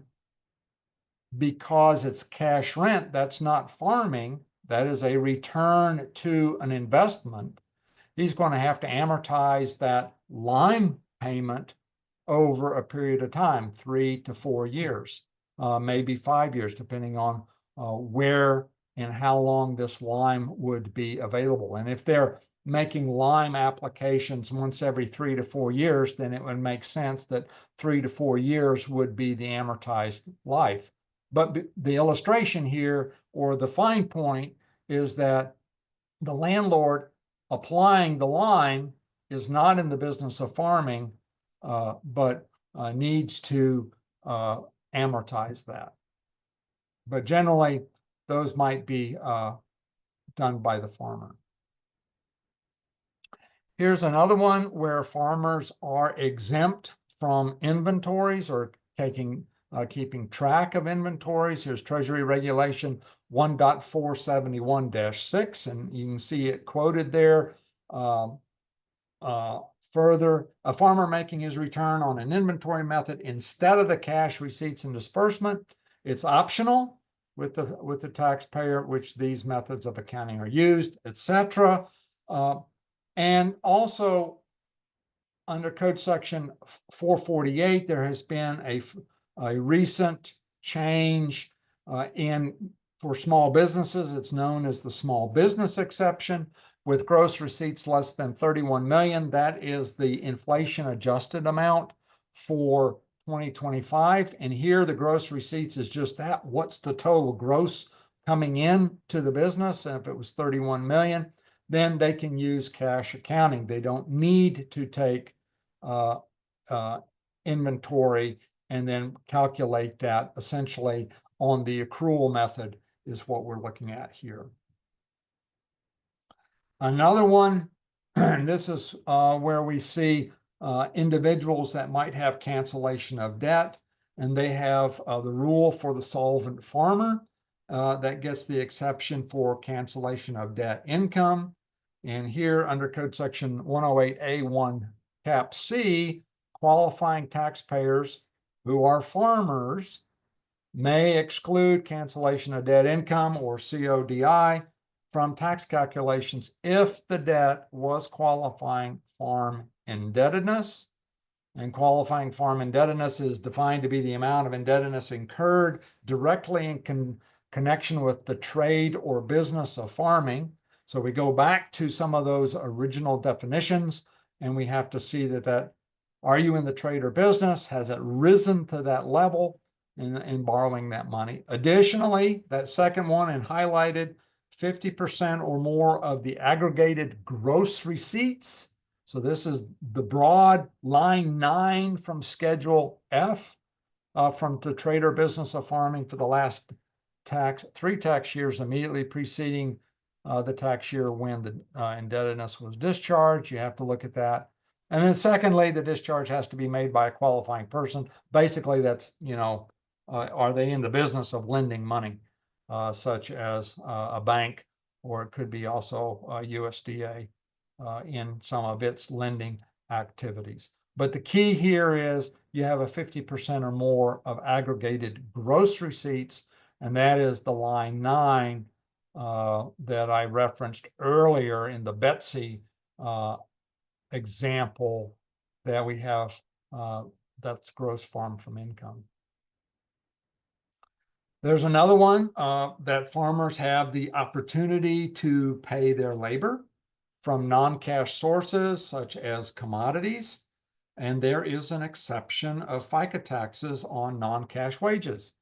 because it's cash rent, that's not farming, that is a return to an investment. He's going to have to amortize that lime payment over a period of time, 3 to 4 years, maybe 5 years, depending on where and how long this lime would be available. And if they're making lime applications once every 3 to 4 years, then it would make sense that 3 to 4 years would be the amortized life. But the illustration here, or the fine point, is that the landlord applying the lime is not in the business of farming, but needs to amortize that. But generally, those might be done by the farmer. Here's another one where farmers are exempt from inventories or keeping track of inventories. Here's Treasury Regulation 1.471-6, and you can see it quoted there. Further, a farmer making his return on an inventory method instead of the cash receipts and disbursement, it's optional with the taxpayer, which these methods of accounting are used, etc. And also under Code Section 448, there has been a recent change for small businesses. It's known as the small business exception. With gross receipts less than 31 million, that is the inflation adjusted amount for 2025. And here the gross receipts is just that. What's the total gross coming in to the business? And if it was 31 million, then they can use cash accounting. They don't need to take inventory and then calculate that essentially on the accrual method is what we're looking at here. Another one, and this is where we see individuals that might have cancellation of debt, and they have the rule for the solvent farmer that gets the exception for cancellation of debt income. And here under Code Section 108A1 Cap C, qualifying taxpayers who are farmers may exclude cancellation of debt income, or CODI, from tax calculations if the debt was qualifying farm indebtedness. And qualifying farm indebtedness is defined to be the amount of indebtedness incurred directly in connection with the trade or business of farming. So we go back to some of those original definitions, and we have to see that are you in the trade or business? Has it risen to that level in borrowing that money? Additionally, that second one and highlighted, 50% or more of the aggregated gross receipts. So this is the broad line 9 from Schedule F from the trade or business of farming for the last 3 tax years immediately preceding the tax year when the indebtedness was discharged. You have to look at that. And then secondly, the discharge has to be made by a qualifying person. Basically, that's, are they in the business of lending money, such as a bank, or it could be also USDA in some of its lending activities. But the key here is you have a 50% or more of aggregated gross receipts, and that is the line 9 that I referenced earlier in the Betsy example that we have, that's gross farm from income. There's another one that farmers have the opportunity to pay their labor from non-cash sources such as commodities, and there is an exception of FICA taxes on non-cash wages.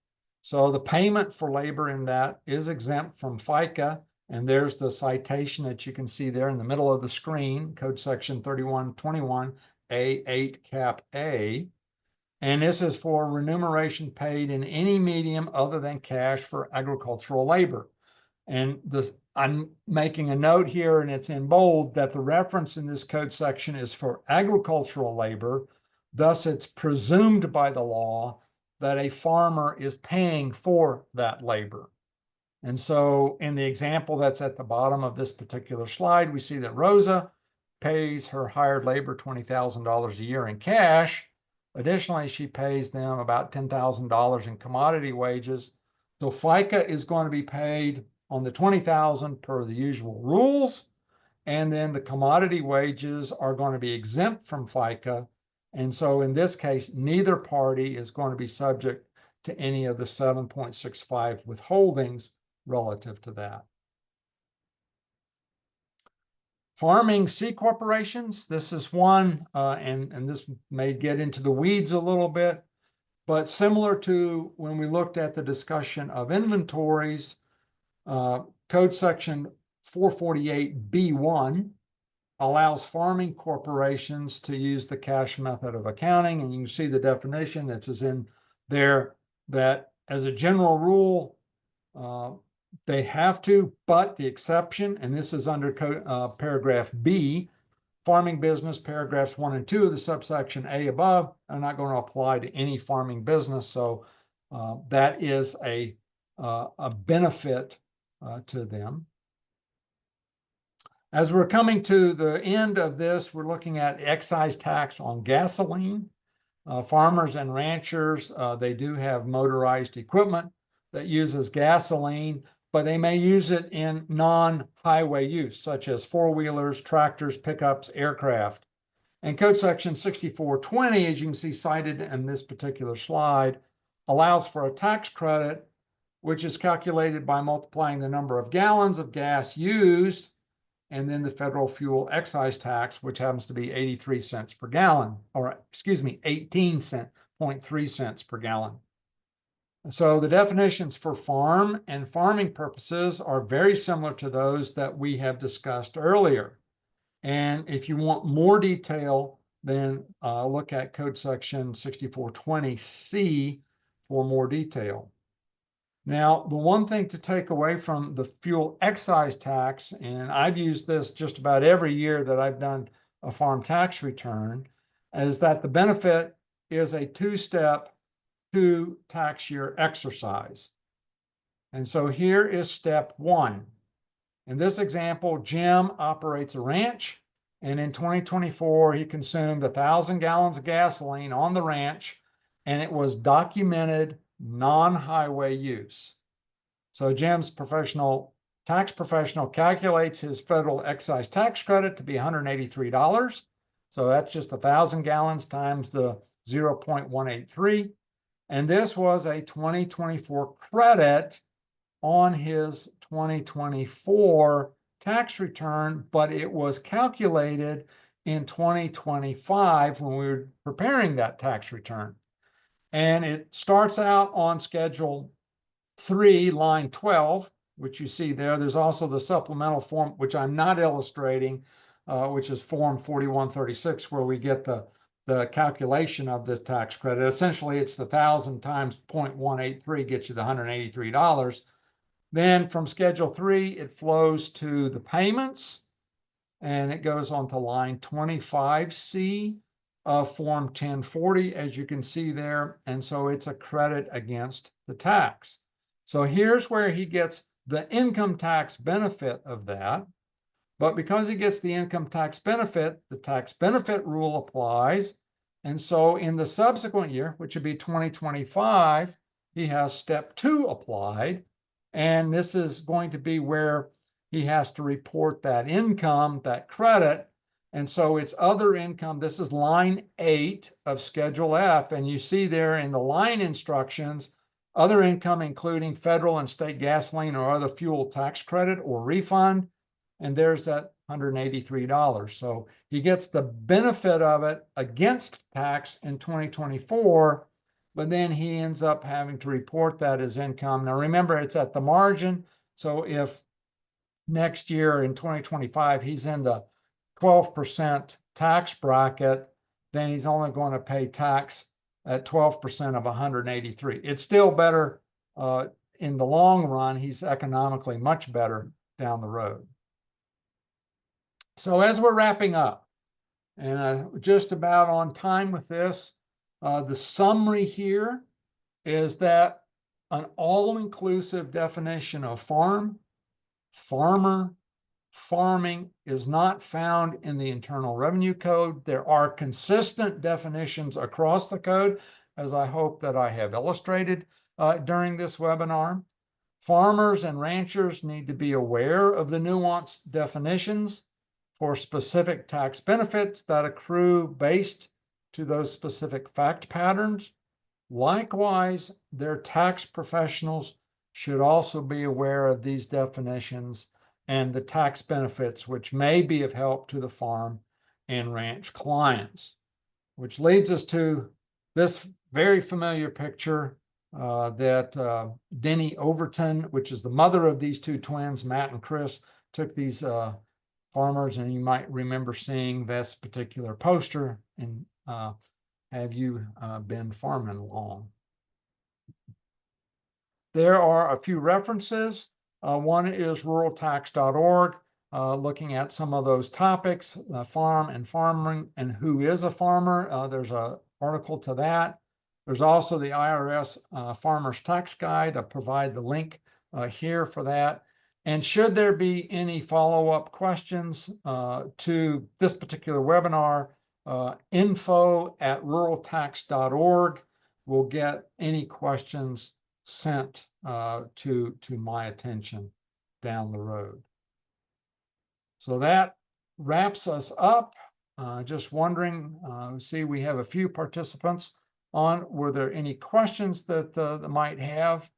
So the payment for labor in that is exempt from FICA, and there's the citation that you can see there in the middle of the screen, Code Section 3121 A8 Cap A. And this is for remuneration paid in any medium other than cash for agricultural labor. And this, I'm making a note here, and it's in bold, that the reference in this code section is for agricultural labor. Thus, it's presumed by the law that a farmer is paying for that labor. And so in the example that's at the bottom of this particular slide, we see that Rosa pays her hired labor $20,000 a year in cash. Additionally, she pays them about $10,000 in commodity wages. So FICA is going to be paid on the $20,000 per the usual rules. And then the commodity wages are going to be exempt from FICA. And so in this case, neither party is going to be subject to any of the 7.65 withholdings relative to that. Farming C corporations, this is one, and this may get into the weeds a little bit, but similar to when we looked at the discussion of inventories, Code Section 448B1 allows farming corporations to use the cash method of accounting, and you can see the definition that is in there that as a general rule, they have to, but the exception, and this is under paragraph B, farming business, paragraphs 1 and 2 of the subsection A above are not going to apply to any farming business. So that is a benefit to them. As we're coming to the end of this, we're looking at excise tax on gasoline. Farmers and ranchers, they do have motorized equipment that uses gasoline, but they may use it in non-highway use, such as four-wheelers, tractors, pickups, aircraft. And Code Section 6420, as you can see cited in this particular slide, allows for a tax credit, which is calculated by multiplying the number of gallons of gas used and then the federal fuel excise tax, which happens to be 83 cents per gallon, or excuse me, 18.3 cents per gallon. So the definitions for farm and farming purposes are very similar to those that we have discussed earlier. And if you want more detail, then look at Code Section 6420C for more detail. Now, the one thing to take away from the fuel excise tax, and I've used this just about every year that I've done a farm tax return, is that the benefit is a two-step, 2 tax year exercise. And so here is step 1. In this example, Jim operates a ranch, and in 2024, he consumed 1,000 gallons of gasoline on the ranch, and it was documented non-highway use. So Jim's tax professional calculates his federal excise tax credit to be $183. So that's just 1,000 gallons times the 0.183. And this was a 2024 credit on his 2024 tax return, but it was calculated in 2025 when we were preparing that tax return. And it starts out on Schedule 3, line 12, which you see there. There's also the supplemental form, which I'm not illustrating, which is Form 4136, where we get the calculation of this tax credit. Essentially, it's the 1,000 times 0.183 gets you the $183. Then from Schedule 3, it flows to the payments, and it goes on to line 25C of Form 1040, as you can see there. And so it's a credit against the tax. So here's where he gets the income tax benefit of that. But because he gets the income tax benefit, the tax benefit rule applies. And so in the subsequent year, which would be 2025, he has step 2 applied. And this is going to be where he has to report that income, that credit. And so it's other income. This is line 8 of Schedule F. And you see there in the line instructions, other income including federal and state gasoline or other fuel tax credit or refund. And there's that $183. So he gets the benefit of it against tax in 2024, but then he ends up having to report that as income. Now remember, it's at the margin. So if next year in 2025, he's in the 12% tax bracket, then he's only going to pay tax at 12% of 183. It's still better in the long run. He's economically much better down the road. So as we're wrapping up, and just about on time with this, the summary here is that an all-inclusive definition of farm, farmer, farming is not found in the Internal Revenue Code. There are consistent definitions across the code, as I hope that I have illustrated during this webinar. Farmers and ranchers need to be aware of the nuanced definitions for specific tax benefits that accrue based to those specific fact patterns. Likewise, their tax professionals should also be aware of these definitions and the tax benefits which may be of help to the farm and ranch clients. Which leads us to this very familiar picture that Denny Overton, which is the mother of these two twins, Matt and Chris, took these farmers, and you might remember seeing this particular poster. And have you been farming long? There are a few references. One is ruraltax.org, looking at some of those topics, farm and farming and who is a farmer. There's an article to that. There's also the IRS Farmer's Tax Guide. I provide the link here for that. And should there be any follow-up questions to this particular webinar, info@ruraltax.org will get any questions sent to my attention down the road. So that wraps us up. Just wondering, see, we have a few participants on. Were there any questions that they might have?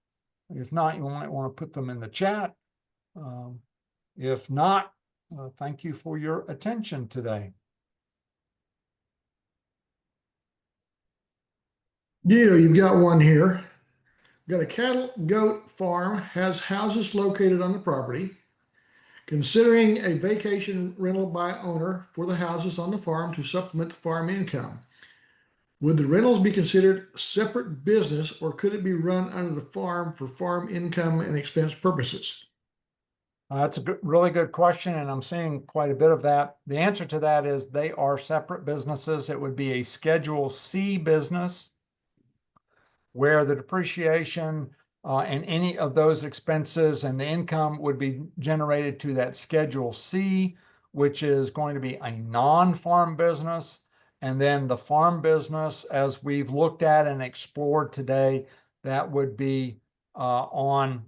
If not, you might want to put them in the chat. If not, thank you for your attention today. Guido, you've got one here. Got a cattle goat farm, has houses located on the property. Considering a vacation rental by owner for the houses on the farm to supplement the farm income. Would the rentals be considered separate business, or could it be run under the farm for farm income and expense purposes? That's a really good question, and I'm seeing quite a bit of that. The answer to that is they are separate businesses. It would be a Schedule C business where the depreciation and any of those expenses and the income would be generated to that Schedule C, which is going to be a non-farm business. And then the farm business, as we've looked at and explored today, that would be on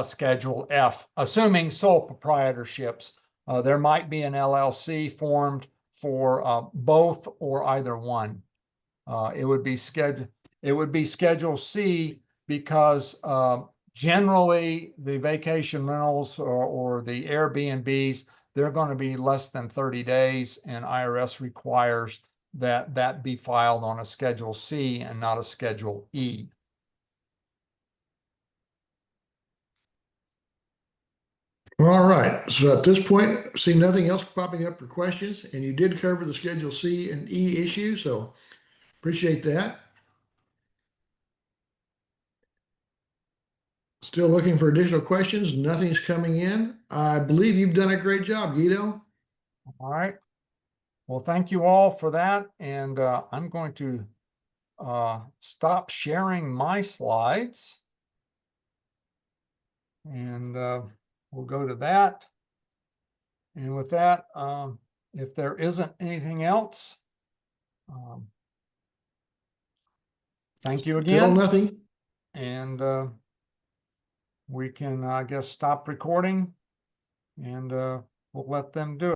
Schedule F, assuming sole proprietorships. There might be an LLC formed for both or either one. It would be Schedule C because generally the vacation rentals or the Airbnbs, they're going to be less than 30 days, and IRS requires that that be filed on a Schedule C and not a Schedule E. All right, so at this point, see nothing else popping up for questions, and you did cover the Schedule C and E issue, so appreciate that. Still looking for additional questions. Nothing's coming in. I believe you've done a great job, Guido. All right. Well, thank you all for that. And I'm going to stop sharing my slides. And we'll go to that. And with that, if there isn't anything else, thank you again. Still nothing. And we can, I guess, stop recording, and we'll let them do it.